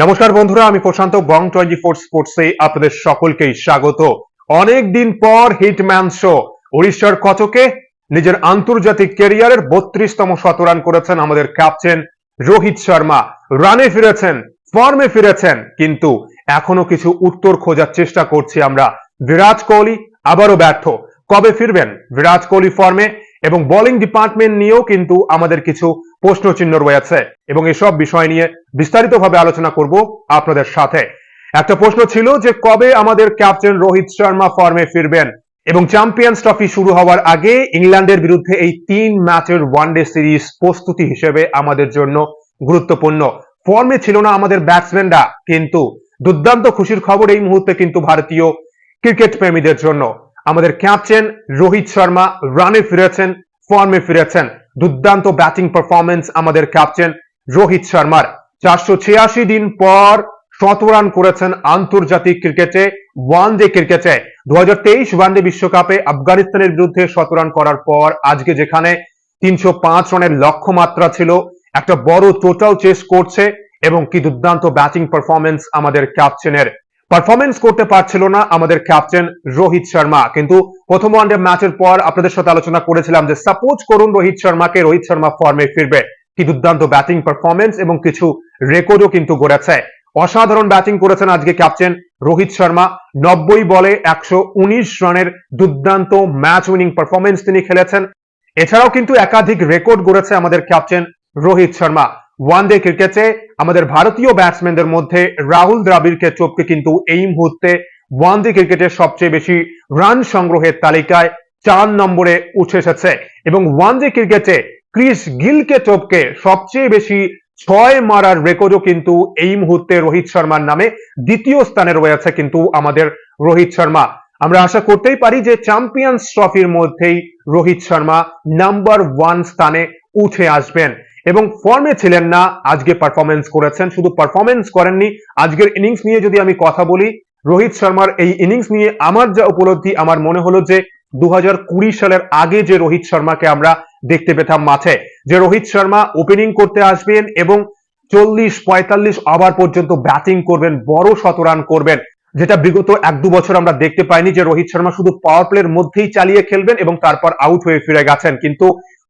নমস্কার বন্ধুরা, আমি প্রশান্ত বং 24 স্পোর্টসে আপনাদের সকলকেই স্বাগত। অনেক দিন পর হিটম্যান শো উড়িষ্যার কটকে নিজের আন্তর্জাতিক ক্যারিয়ারের 32তম শতরান করেছেন আমাদের ক্যাপ্টেন রোহিত শর্মা। রানে ফিরেছেন, ফর্মে ফিরেছেন, কিন্তু এখনো কিছু উত্তর খোঁজার চেষ্টা করছি আমরা। বিরাট কোহলি আবারও ব্যর্থ। কবে ফিরবেন বিরাট কোহলি ফর্মে? এবং বোলিং ডিপার্টমেন্ট নিয়েও কিন্তু আমাদের কিছু প্রশ্নচিহ্ন রয়েছে এবং এসব বিষয় নিয়ে বিস্তারিতভাবে আলোচনা করব আপনাদের সাথে। একটা প্রশ্ন ছিল যে কবে আমাদের ক্যাপ্টেন রোহিত শর্মা ফর্মে ফিরবেন, এবং চ্যাম্পিয়ন্স ট্রফি শুরু হওয়ার আগে ইংল্যান্ডের বিরুদ্ধে এই 3 ম্যাচের ওয়ানডে সিরিজ প্রস্তুতি হিসেবে আমাদের জন্য গুরুত্বপূর্ণ। ফর্মে ছিল না আমাদের ব্যাটসম্যানরা, কিন্তু দুর্দান্ত খুশির খবর এই মুহূর্তে কিন্তু ভারতীয় ক্রিকেট প্রেমীদের জন্য। আমাদের ক্যাপ্টেন রোহিত শর্মা রানে ফিরেছেন, ফর্মে ফিরেছেন। দুর্দান্ত ব্যাটিং পারফরমেন্স আমাদের ক্যাপ্টেন রোহিত শর্মার। 486 দিন পর 100 রান করেছেন আন্তর্জাতিক ক্রিকেটে, ওয়ানডে ক্রিকেটে। 2023 ওয়ানডে বিশ্বকাপে আফগানিস্তানের বিরুদ্ধে 100 রান করার পর আজকে যেখানে 305 রানের লক্ষ্যমাত্রা ছিল, একটা বড় টোটাল চেস করছে। এবং কি দুর্দান্ত ব্যাটিং পারফরমেন্স আমাদের ক্যাপ্টেনের। পারফরমেন্স করতে পারছিল না আমাদের ক্যাপ্টেন রোহিত শর্মা, কিন্তু প্রথম ওয়ানডে ম্যাচের পর আপনাদের সাথে আলোচনা করেছিলাম যে সাপোজ করুন রোহিত শর্মা ফর্মে ফিরবে, কি দুর্দান্ত ব্যাটিং পারফরমেন্স এবং কিছু রেকর্ডও কিন্তু গড়েছে। অসাধারণ ব্যাটিং করেছেন আজকে ক্যাপ্টেন রোহিত শর্মা। 90 বলে 119 রানের দুর্দান্ত ম্যাচ উইনিং পারফরমেন্স তিনি খেলেছেন। এছাড়াও কিন্তু একাধিক রেকর্ড গড়েছে আমাদের ক্যাপ্টেন রোহিত শর্মা। ওয়ানডে ক্রিকেটে আমাদের ভারতীয় ব্যাটসম্যানদের মধ্যে রাহুল দ্রাবিড়কে টপকে কিন্তু এই মুহূর্তে ওয়ানডে ক্রিকেটের সবচেয়ে বেশি রান সংগ্রহের তালিকায় 4 নম্বরে উঠে এসেছে। এবং ওয়ানডে ক্রিকেটে ক্রিস গিলকে টপকে সবচেয়ে বেশি 6 মারার রেকর্ডও কিন্তু এই মুহূর্তে রোহিত শর্মার নামে দ্বিতীয় স্থানে রয়েছে কিন্তু আমাদের রোহিত শর্মা। আমরা আশা করতেই পারি যে চ্যাম্পিয়ন্স ট্রফির মধ্যেই রোহিত শর্মা নাম্বার 1 স্থানে উঠে আসবেন। এবং ফর্মে ছিলেন না, আজকে পারফরমেন্স করেছেন। শুধু পারফরমেন্স করেননি, আজকের ইনিংস নিয়ে যদি আমি কথা বলি, রোহিত শর্মার এই ইনিংস নিয়ে আমার যা উপলব্ধি, আমার মনে হলো যে 2020 সালের আগে যে রোহিত শর্মাকে আমরা দেখতে পেতাম মাঠে, যে রোহিত শর্মা ওপেনিং করতে আসবেন এবং 40-45 ওভার পর্যন্ত ব্যাটিং করবেন, বড় 100 রান করবেন, যেটা বিগত 1-2 বছর আমরা দেখতে পাইনি। যে রোহিত শর্মা শুধু পাওয়ার প্লের মধ্যেই চালিয়ে খেলবেন এবং তারপর আউট হয়ে ফিরে গেছেন। কিন্তু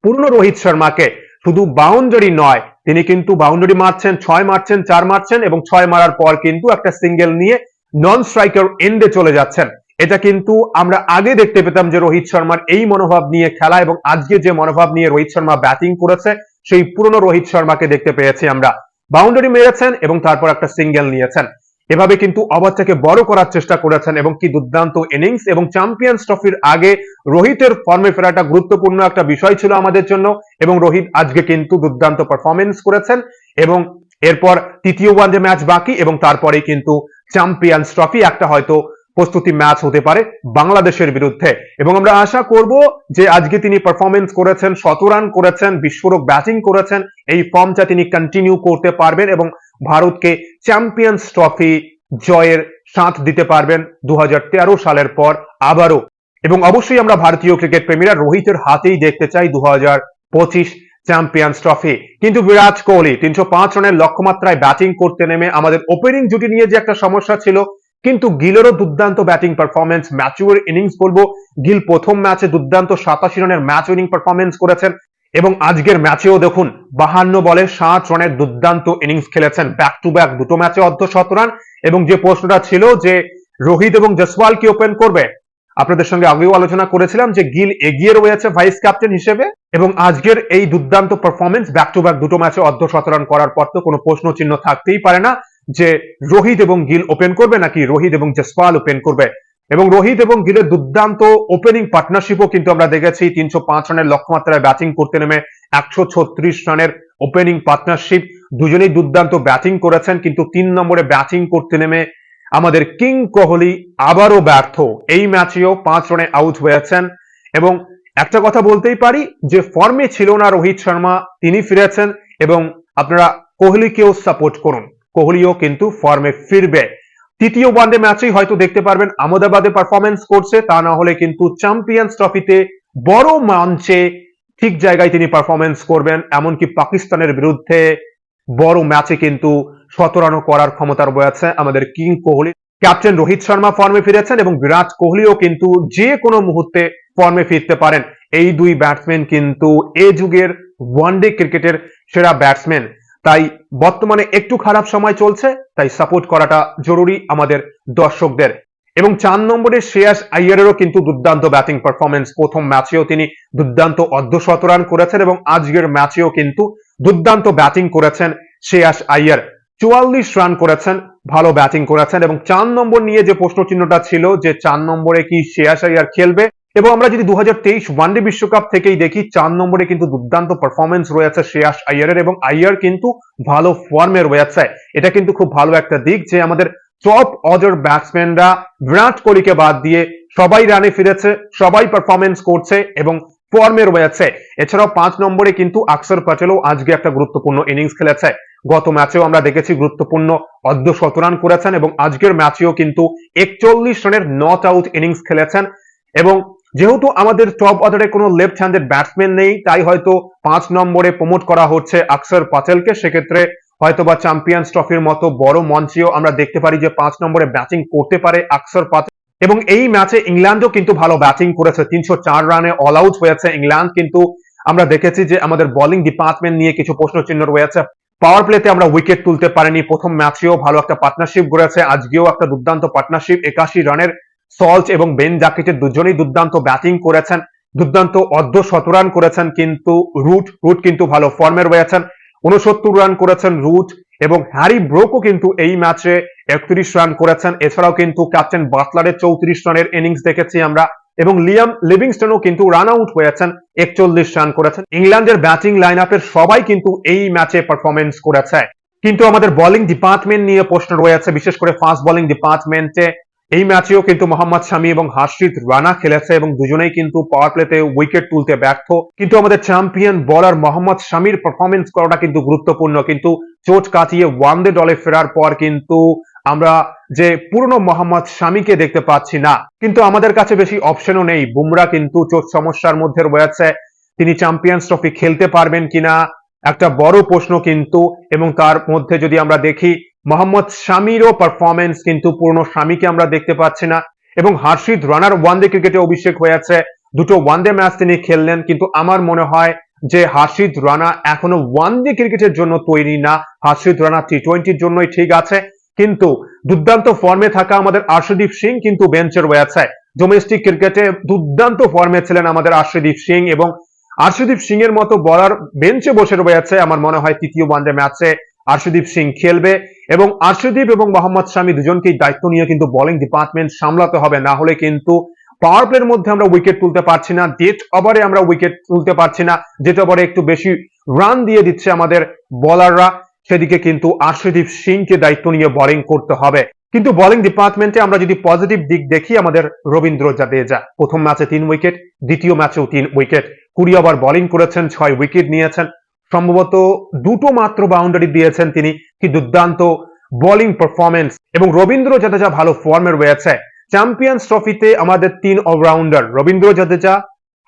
পুরনো রোহিত শর্মাকে শুধু বাউন্ডারি নয়, তিনি কিন্তু বাউন্ডারি মারছেন, 6 মারছেন, 4 মারছেন এবং 6 মারার পর কিন্তু একটা সিঙ্গেল নিয়ে নন স্ট্রাইকার এন্ডে চলে যাচ্ছেন। এটা কিন্তু আমরা আগে দেখতে পেতাম যে রোহিত শর্মার এই মনোভাব নিয়ে খেলা, এবং আজকে যে মনোভাব নিয়ে রোহিত শর্মা ব্যাটিং করেছে, সেই পুরনো রোহিত শর্মাকে দেখতে পেয়েছি আমরা। বাউন্ডারি মেরেছেন এবং তারপর একটা সিঙ্গেল নিয়েছেন। এভাবে কিন্তু ওভারটাকে বড় করার চেষ্টা করেছেন এবং কি দুর্দান্ত ইনিংস। এবং চ্যাম্পিয়ন্স ট্রফির আগে রোহিতের ফর্মে ফেরাটা গুরুত্বপূর্ণ একটা বিষয় ছিল আমাদের জন্য, এবং রোহিত আজকে কিন্তু দুর্দান্ত পারফরমেন্স করেছেন। এবং এরপর তৃতীয় ওয়ানডে ম্যাচ বাকি, এবং তারপরে কিন্তু চ্যাম্পিয়ন্স ট্রফি একটা হয়তো প্রস্তুতি ম্যাচ হতে পারে বাংলাদেশের বিরুদ্ধে। এবং আমরা আশা করব যে আজকে তিনি পারফরমেন্স করেছেন, 100 রান করেছেন, বিস্ফোরক ব্যাটিং করেছেন, এই ফর্মটা তিনি কন্টিনিউ করতে পারবেন এবং ভারতকে চ্যাম্পিয়ন্স ট্রফি জয়ের সাথ দিতে পারবেন 2013 সালের পর আবারও। এবং অবশ্যই আমরা ভারতীয় ক্রিকেট প্রেমীরা রোহিতের হাতেই দেখতে চাই 2025 চ্যাম্পিয়ন্স ট্রফি। কিন্তু বিরাট কোহলি 305 রানের লক্ষ্যমাত্রায় ব্যাটিং করতে নেমে আমাদের ওপেনিং জুটি নিয়ে যে একটা সমস্যা ছিল, কিন্তু গিলেরও দুর্দান্ত ব্যাটিং পারফরমেন্স, ম্যাচিউর ইনিংস বলবো। গিল প্রথম ম্যাচে দুর্দান্ত 87 রানের ম্যাচ উইনিং পারফরমেন্স করেছেন এবং আজকের ম্যাচেও দেখুন 52 বলে 60 রানের দুর্দান্ত ইনিংস খেলেছেন। ব্যাক টু ব্যাক দুটো ম্যাচে অর্ধ 100 রান। এবং যে প্রশ্নটা ছিল যে রোহিত এবং জসওয়াল কি ওপেন করবে, আপনাদের সঙ্গে আগেও আলোচনা করেছিলাম যে গিল এগিয়ে রয়েছে ভাইস ক্যাপ্টেন হিসেবে, এবং আজকের এই দুর্দান্ত পারফরমেন্স ব্যাক টু ব্যাক দুটো ম্যাচে অর্ধ 100 রান করার পর তো কোনো প্রশ্ন চিহ্ন থাকতেই পারে না যে রোহিত এবং গিল ওপেন করবে নাকি রোহিত এবং জসওয়াল ওপেন করবে। এবং রোহিত এবং গিলের দুর্দান্ত ওপেনিং পার্টনারশিপও কিন্তু আমরা দেখেছি। 305 রানের লক্ষ্যমাত্রায় ব্যাটিং করতে নেমে 136 রানের ওপেনিং পার্টনারশিপ, দুজনেই দুর্দান্ত ব্যাটিং করেছেন। কিন্তু 3 নম্বরে ব্যাটিং করতে নেমে আমাদের কিং কোহলি আবারও ব্যর্থ। এই ম্যাচেও 5 রানে আউট হয়েছেন। এবং একটা কথা বলতেই পারি যে ফর্মে ছিল না রোহিত শর্মা, তিনি ফিরেছেন। এবং আপনারা কোহলিকেও সাপোর্ট করুন, কোহলিও কিন্তু ফর্মে ফিরবে। তৃতীয় ওয়ানডে ম্যাচেই হয়তো দেখতে পারবেন আহমেদাবাদে পারফরমেন্স করছে, তা না হলে কিন্তু চ্যাম্পিয়ন্স ট্রফিতে বড় মঞ্চে ঠিক জায়গায় তিনি পারফরমেন্স করবেন। এমনকি পাকিস্তানের বিরুদ্ধে বড় ম্যাচে কিন্তু শতরানও করার ক্ষমতা রয়েছে আমাদের কিং কোহলি। ক্যাপ্টেন রোহিত শর্মা ফর্মে ফিরেছেন এবং বিরাট কোহলিও কিন্তু যে কোনো মুহূর্তে ফর্মে ফিরতে পারেন। এই দুই ব্যাটসম্যান কিন্তু এ যুগের ওয়ানডে ক্রিকেটের সেরা ব্যাটসম্যান। তাই বর্তমানে একটু খারাপ সময় চলছে, তাই সাপোর্ট করাটা জরুরি আমাদের দর্শকদের। এবং 4 নম্বরে শ্রেয়াস আইয়ারেরও কিন্তু দুর্দান্ত ব্যাটিং পারফরমেন্স। প্রথম ম্যাচেও তিনি দুর্দান্ত অর্ধশতরান করেছেন এবং আজকের ম্যাচেও কিন্তু দুর্দান্ত ব্যাটিং করেছেন শ্রেয়াস আইয়ার। 44 রান করেছেন, ভালো ব্যাটিং করেছেন। এবং 4 নম্বর নিয়ে যে প্রশ্ন চিহ্নটা ছিল যে 4 নম্বরে কি শ্রেয়াস আইয়ার খেলবে, এবং আমরা যদি 2023 ওয়ানডে বিশ্বকাপ থেকেই দেখি 4 নম্বরে কিন্তু দুর্দান্ত পারফরমেন্স রয়েছে শ্রেয়াস আইয়ারের, এবং আইয়ার কিন্তু ভালো ফর্মে রয়েছে। এটা কিন্তু খুব ভালো একটা দিক যে আমাদের টপ অর্ডার ব্যাটসম্যানরা বিরাট কোহলিকে বাদ দিয়ে সবাই রানে ফিরেছে, সবাই পারফরমেন্স করছে এবং ফর্মে রয়েছে। এছাড়াও 5 নম্বরে কিন্তু আকসর প্যাটেলও আজকে একটা গুরুত্বপূর্ণ ইনিংস খেলেছে। গত ম্যাচেও আমরা দেখেছি গুরুত্বপূর্ণ অর্ধশতরান করেছেন এবং আজকের ম্যাচেও কিন্তু 41 রানের নট আউট ইনিংস খেলেছেন। এবং যেহেতু আমাদের টপ অর্ডারে কোনো লেফট হ্যান্ডেড ব্যাটসম্যান নেই, তাই হয়তো 5 নম্বরে প্রমোট করা হচ্ছে আকসর প্যাটেলকে। সেক্ষেত্রে হয়তোবা চ্যাম্পিয়ন্স ট্রফির মতো বড় মঞ্চেও আমরা দেখতে পারি যে 5 নম্বরে ব্যাটিং করতে পারে আকসর প্যাটেল। এবং এই ম্যাচে ইংল্যান্ডও কিন্তু ভালো ব্যাটিং করেছে, 304 রানে অল আউট হয়েছে ইংল্যান্ড। কিন্তু আমরা দেখেছি যে আমাদের বোলিং ডিপার্টমেন্ট নিয়ে কিছু প্রশ্ন চিহ্ন রয়েছে। পাওয়ার প্লেতে আমরা উইকেট তুলতে পারিনি। প্রথম ম্যাচেও ভালো একটা পার্টনারশিপ গড়েছে, আজকেও একটা দুর্দান্ত পার্টনারশিপ। 81 রানের সল্ট এবং বেন জাকিটের দুজনেই দুর্দান্ত ব্যাটিং করেছেন, দুর্দান্ত অর্ধশতরান করেছেন। কিন্তু রুট কিন্তু ভালো ফর্মে রয়েছেন, 69 রান করেছেন রুট। এবং হ্যারি ব্রোকও কিন্তু এই ম্যাচে 31 রান করেছেন। এছাড়াও কিন্তু ক্যাপ্টেন বাটলারের 34 রানের ইনিংস দেখেছি আমরা, এবং লিয়াম লিভিংস্টনও কিন্তু রান আউট হয়েছেন, 41 রান করেছেন। ইংল্যান্ডের ব্যাটিং লাইন আপের সবাই কিন্তু এই ম্যাচে পারফরমেন্স করেছে। কিন্তু আমাদের বোলিং ডিপার্টমেন্ট নিয়ে প্রশ্ন রয়েছে, বিশেষ করে ফাস্ট বোলিং ডিপার্টমেন্টে। এই ম্যাচেও কিন্তু মোহাম্মদ শামি এবং হার্ষিত রানা খেলেছে এবং দুজনেই কিন্তু পাওয়ার প্লেতে উইকেট তুলতে ব্যর্থ। কিন্তু আমাদের চ্যাম্পিয়ন বোলার মোহাম্মদ শামির পারফরমেন্স করাটা কিন্তু গুরুত্বপূর্ণ। কিন্তু চোট কাটিয়ে ওয়ানডে দলে ফেরার পর কিন্তু আমরা যে পুরনো মোহাম্মদ শামিকে দেখতে পাচ্ছি না। কিন্তু আমাদের কাছে বেশি অপশনও নেই। বুমরা কিন্তু চোট সমস্যার মধ্যে রয়েছে, তিনি চ্যাম্পিয়ন্স ট্রফি খেলতে পারবেন কিনা একটা বড় প্রশ্ন কিন্তু। এবং তার মধ্যে যদি আমরা দেখি মোহাম্মদ শামিরও পারফরমেন্স কিন্তু পুরনো শামিকে আমরা দেখতে পাচ্ছি না। এবং হার্ষিত রানার ওয়ানডে ক্রিকেটে অভিষেক হয়েছে, দুটো ওয়ানডে ম্যাচ তিনি খেললেন। কিন্তু আমার মনে হয় যে হার্ষিত রানা এখনো ওয়ানডে ক্রিকেটের জন্য তৈরি না। হার্ষিত রানা টি-20-র জন্যই ঠিক আছে। কিন্তু দুর্দান্ত ফর্মে থাকা আমাদের আর্শদীপ সিং কিন্তু বেঞ্চে রয়েছে। ডোমেস্টিক ক্রিকেটে দুর্দান্ত ফর্মে ছিলেন আমাদের আর্শদীপ সিং, এবং আর্শদীপ সিং এর মতো বলার বেঞ্চে বসে রয়েছে। আমার মনে হয় তৃতীয় ওয়ানডে ম্যাচে আর্শদীপ সিং খেলবে, এবং আর্শদীপ এবং মোহাম্মদ শামি দুজনকেই দায়িত্ব নিয়ে কিন্তু বোলিং ডিপার্টমেন্ট সামলাতে হবে। না হলে কিন্তু পাওয়ার প্লের মধ্যে আমরা উইকেট তুলতে পারছি না, ডেথ ওভারে আমরা উইকেট তুলতে পারছি না। ডেথ ওভারে একটু বেশি রান দিয়ে দিচ্ছে আমাদের বোলাররা, সেদিকে কিন্তু আর্শদীপ সিংকে দায়িত্ব নিয়ে বোলিং করতে হবে। কিন্তু বোলিং ডিপার্টমেন্টে আমরা যদি পজিটিভ দিক দেখি, আমাদের রবীন্দ্র জাদেজা প্রথম ম্যাচে 3 উইকেট, দ্বিতীয় ম্যাচেও 3 উইকেট, 20 ওভার বোলিং করেছেন, 6 উইকেট নিয়েছেন। সম্ভবত দুটো মাত্র বাউন্ডারি দিয়েছেন তিনি। কি দুর্দান্ত বোলিং পারফরমেন্স! এবং রবীন্দ্র জাদেজা ভালো ফর্মে রয়েছে। চ্যাম্পিয়ন্স ট্রফিতে আমাদের 3 অলরাউন্ডার রবীন্দ্র জাদেজা,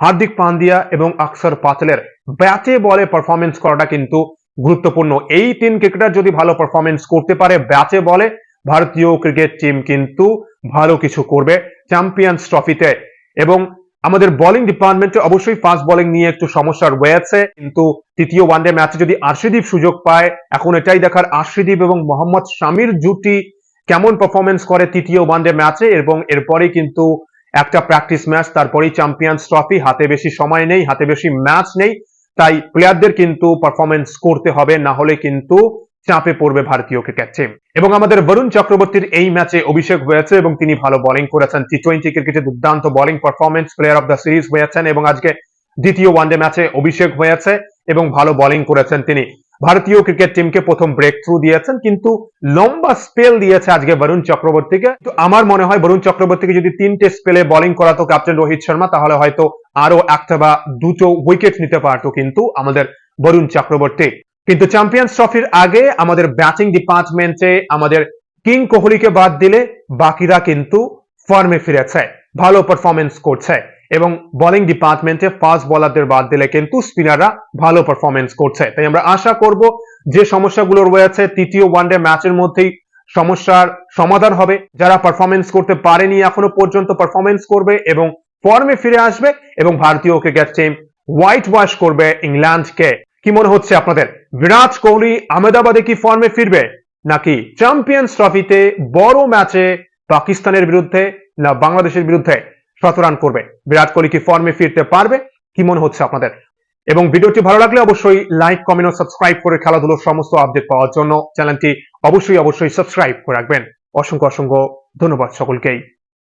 হার্দিক পান্ডিয়া এবং আকসর প্যাটেলের ব্যাটে বলে পারফরমেন্স করাটা কিন্তু গুরুত্বপূর্ণ। এই 3 ক্রিকেটার যদি ভালো পারফরমেন্স করতে পারে ব্যাটে বলে, ভারতীয় ক্রিকেট টিম কিন্তু ভালো কিছু করবে চ্যাম্পিয়ন্স ট্রফিতে। এবং আমাদের বোলিং ডিপার্টমেন্টে অবশ্যই ফাস্ট বোলিং নিয়ে একটু সমস্যা রয়েছে। কিন্তু তৃতীয় ওয়ানডে ম্যাচে যদি আর্শদীপ সুযোগ পায়, এখন এটাই দেখার আর্শদীপ এবং মোহাম্মদ শামির জুটি কেমন পারফরমেন্স করে তৃতীয় ওয়ানডে ম্যাচে। এবং এরপরেই কিন্তু একটা প্র্যাকটিস ম্যাচ, তারপরেই চ্যাম্পিয়ন্স ট্রফি। হাতে বেশি সময় নেই, হাতে বেশি ম্যাচ নেই, তাই প্লেয়ারদের কিন্তু পারফরমেন্স করতে হবে, না হলে কিন্তু চাপে পড়বে ভারতীয় ক্রিকেট টিম। এবং আমাদের বরুণ চক্রবর্তীর এই ম্যাচে অভিষেক হয়েছে এবং তিনি ভালো বোলিং করেছেন। টি-20 ক্রিকেটে দুর্দান্ত bowling performance, player of the series হয়েছেন। এবং আজকে দ্বিতীয় ওয়ানডে ম্যাচে অভিষেক হয়েছে এবং ভালো বোলিং করেছেন তিনি। ভারতীয় ক্রিকেট টিমকে প্রথম ব্রেক থ্রু দিয়েছেন, কিন্তু লম্বা স্পেল দিয়েছে আজকে বরুণ চক্রবর্তীকে। তো আমার মনে হয় বরুণ চক্রবর্তীকে যদি 3টে স্পেলে বোলিং করাতো ক্যাপ্টেন রোহিত শর্মা, তাহলে হয়তো আরো একটা বা দুটো উইকেট নিতে পারতো কিন্তু আমাদের বরুণ চক্রবর্তী। কিন্তু চ্যাম্পিয়ন্স ট্রফির আগে আমাদের ব্যাটিং ডিপার্টমেন্টে আমাদের কিং কোহলিকে বাদ দিলে বাকিরা কিন্তু ফর্মে ফিরেছে, ভালো পারফরমেন্স করছে। এবং বোলিং ডিপার্টমেন্টে ফাস্ট বোলারদের বাদ দিলে কিন্তু স্পিনাররা ভালো পারফরমেন্স করছে। তাই আমরা আশা করব যে সমস্যাগুলো রয়েছে তৃতীয় ওয়ানডে ম্যাচের মধ্যেই সমস্যার সমাধান হবে। যারা পারফরমেন্স করতে পারেনি এখনো পর্যন্ত পারফরমেন্স করবে এবং ফর্মে ফিরে আসবে এবং ভারতীয় ক্রিকেট টিম হোয়াইট ওয়াশ করবে ইংল্যান্ডকে। কি মনে হচ্ছে আপনাদের, বিরাট কোহলি আহমেদাবাদে কি ফর্মে ফিরবে, নাকি চ্যাম্পিয়ন্স ট্রফিতে বড় ম্যাচে পাকিস্তানের বিরুদ্ধে না বাংলাদেশের বিরুদ্ধে শতরান করবে? বিরাট কোহলি কি ফর্মে ফিরতে পারবে? কি মনে হচ্ছে আপনাদের? এবং ভিডিওটি ভালো লাগলে অবশ্যই লাইক, কমেন্ট ও সাবস্ক্রাইব করে খেলাধুলোর সমস্ত আপডেট পাওয়ার জন্য চ্যানেলটি অবশ্যই সাবস্ক্রাইব করে রাখবেন। অসংখ্য ধন্যবাদ সকলকেই।